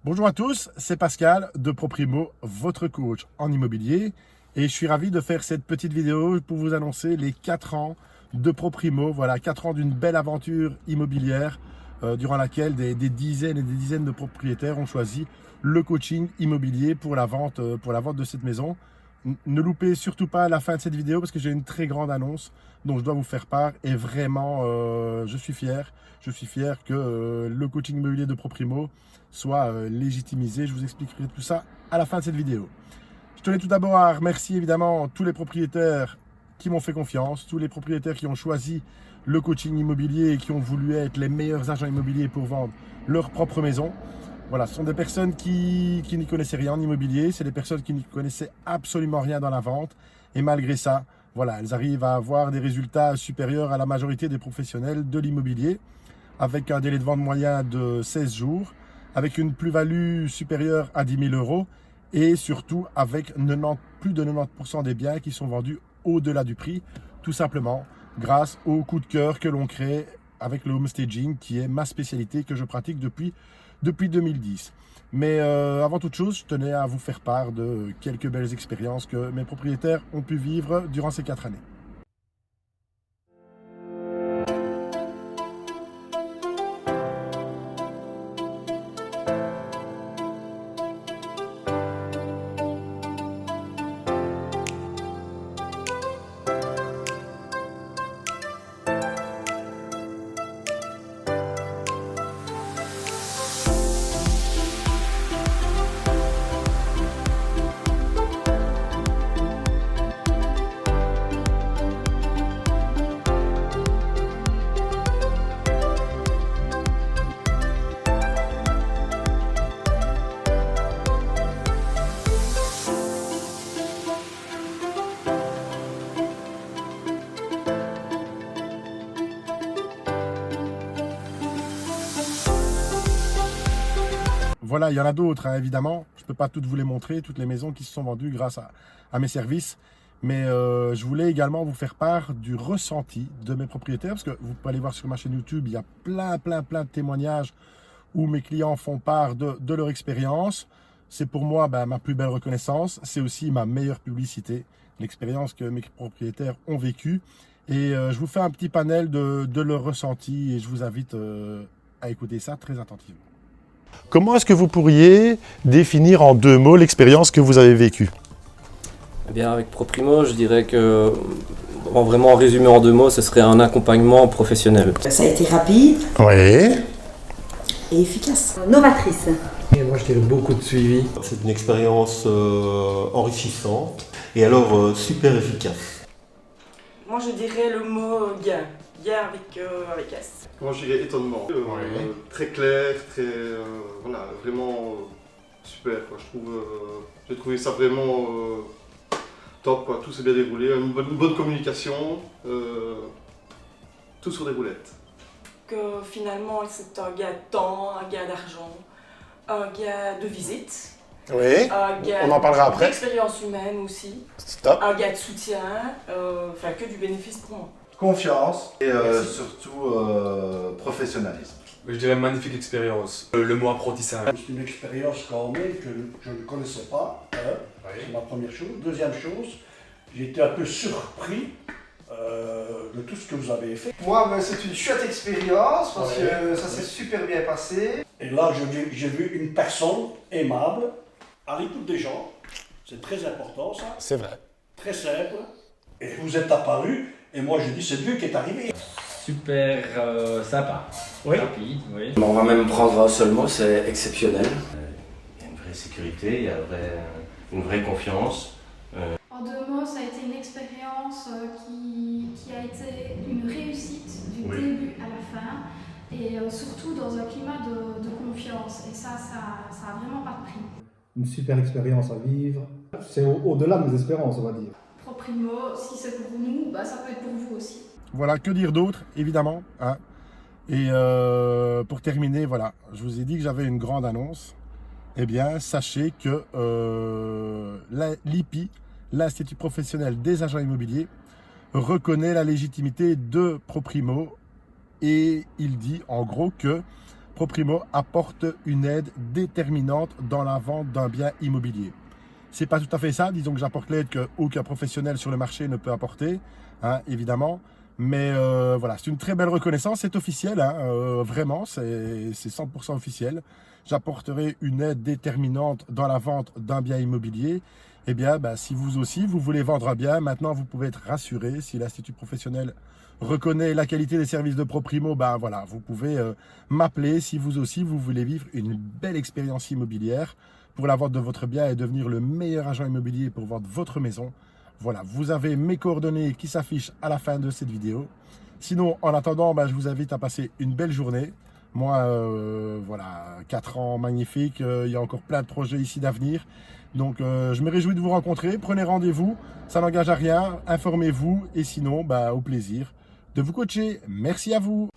Bonjour à tous, c'est Pascal de ProPrimo, votre coach en immobilier. Et je suis ravi de faire cette petite vidéo pour vous annoncer les 4 ans de ProPrimo. Voilà, 4 ans d'une belle aventure immobilière durant laquelle des dizaines et des dizaines de propriétaires ont choisi le coaching immobilier pour la vente de cette maison. Ne loupez surtout pas la fin de cette vidéo parce que j'ai une très grande annonce dont je dois vous faire part. Et vraiment, je suis fier. Je suis fier que le coaching immobilier de ProPrimo soit légitimisé. Je vous expliquerai tout ça à la fin de cette vidéo. Je tenais tout d'abord à remercier évidemment tous les propriétaires qui m'ont fait confiance, tous les propriétaires qui ont choisi le coaching immobilier et qui ont voulu être les meilleurs agents immobiliers pour vendre leur propre maison. Voilà, ce sont des personnes qui n'y connaissaient rien en immobilier, c'est des personnes qui n'y connaissaient absolument rien dans la vente. Et malgré ça, voilà, elles arrivent à avoir des résultats supérieurs à la majorité des professionnels de l'immobilier, avec un délai de vente moyen de 16 jours, avec une plus-value supérieure à 10 000 euros et surtout avec plus de 90% des biens qui sont vendus au-delà du prix, tout simplement grâce au coup de cœur que l'on crée avec le homestaging, qui est ma spécialité que je pratique depuis 2010. Mais avant toute chose, je tenais à vous faire part de quelques belles expériences que mes propriétaires ont pu vivre durant ces 4 années. Voilà, il y en a d'autres, hein, évidemment. Je ne peux pas toutes vous les montrer, toutes les maisons qui se sont vendues grâce à mes services. Mais je voulais également vous faire part du ressenti de mes propriétaires, parce que vous pouvez aller voir sur ma chaîne YouTube, il y a plein de témoignages où mes clients font part de leur expérience. C'est pour moi ma plus belle reconnaissance. C'est aussi ma meilleure publicité, l'expérience que mes propriétaires ont vécue. Et je vous fais un petit panel de leur ressenti et je vous invite à écouter ça très attentivement. Comment est-ce que vous pourriez définir en 2 mots l'expérience que vous avez vécue? Eh bien, avec ProPrimo, je dirais que, vraiment en résumé en 2 mots, ce serait un accompagnement professionnel. Ça a été rapide Oui. et efficace. Novatrice. Et moi je dirais beaucoup de suivi. C'est une expérience enrichissante et alors super efficace. Moi je dirais le mot gain. Gain avec S. Moi je dirais étonnement. Très clair, voilà, vraiment super quoi. J'ai trouvé ça vraiment top quoi. Tout s'est bien déroulé, une bonne communication, tout sur des roulettes. Que finalement c'est un gain de temps, un gain d'argent, un gain de visite, Oui. un gain On en parlera après. d'expérience humaine aussi, Stop. un gain de soutien, enfin que du bénéfice pour moi. Confiance et surtout professionnalisme. Je dirais magnifique expérience. Le mot apprentissage. C'est une expérience quand même que je ne connaissais pas, c'est ma première chose. Deuxième chose, j'ai été un peu surpris de tout ce que vous avez fait. Moi, c'est une chouette expérience parce que ça s'est super bien passé. Et là, j'ai vu une personne aimable, à l'écoute des gens. C'est très important ça. C'est vrai. Très simple. Et vous êtes apparu, et moi je dis c'est Dieu qui est arrivé. Super sympa, Oui. rapide, oui. On va même prendre un seul mot, c'est exceptionnel. Il y a une vraie sécurité, il y a une vraie confiance. En 2 mots, ça a été une expérience qui a été une réussite du début à la fin et surtout dans un climat de confiance. Et ça a vraiment pas de prix. Une super expérience à vivre. C'est au-delà de mes espérances, on va dire. ProPrimo, si c'est pour nous, ça peut être pour vous aussi. Voilà, que dire d'autre, évidemment, hein. Et pour terminer, voilà, je vous ai dit que j'avais une grande annonce. Eh bien, sachez que l'IPI, l'Institut professionnel des agents immobiliers, reconnaît la légitimité de ProPrimo et il dit en gros que ProPrimo apporte une aide déterminante dans la vente d'un bien immobilier. C'est pas tout à fait ça, disons que j'apporte l'aide qu'aucun professionnel sur le marché ne peut apporter, hein, évidemment. Mais voilà, c'est une très belle reconnaissance, c'est officiel, hein, vraiment, c'est 100% officiel. J'apporterai une aide déterminante dans la vente d'un bien immobilier. Eh bien, si vous aussi, vous voulez vendre un bien, maintenant vous pouvez être rassuré. Si l'Institut professionnel reconnaît la qualité des services de ProPrimo, voilà, vous pouvez m'appeler si vous aussi, vous voulez vivre une belle expérience immobilière pour la vente de votre bien et devenir le meilleur agent immobilier pour vendre votre maison. Voilà, vous avez mes coordonnées qui s'affichent à la fin de cette vidéo. Sinon, en attendant, je vous invite à passer une belle journée. Moi, voilà, 4 ans magnifiques, il y a encore plein de projets ici d'avenir. Donc, je me réjouis de vous rencontrer. Prenez rendez-vous, ça n'engage à rien. Informez-vous et sinon, au plaisir de vous coacher. Merci à vous.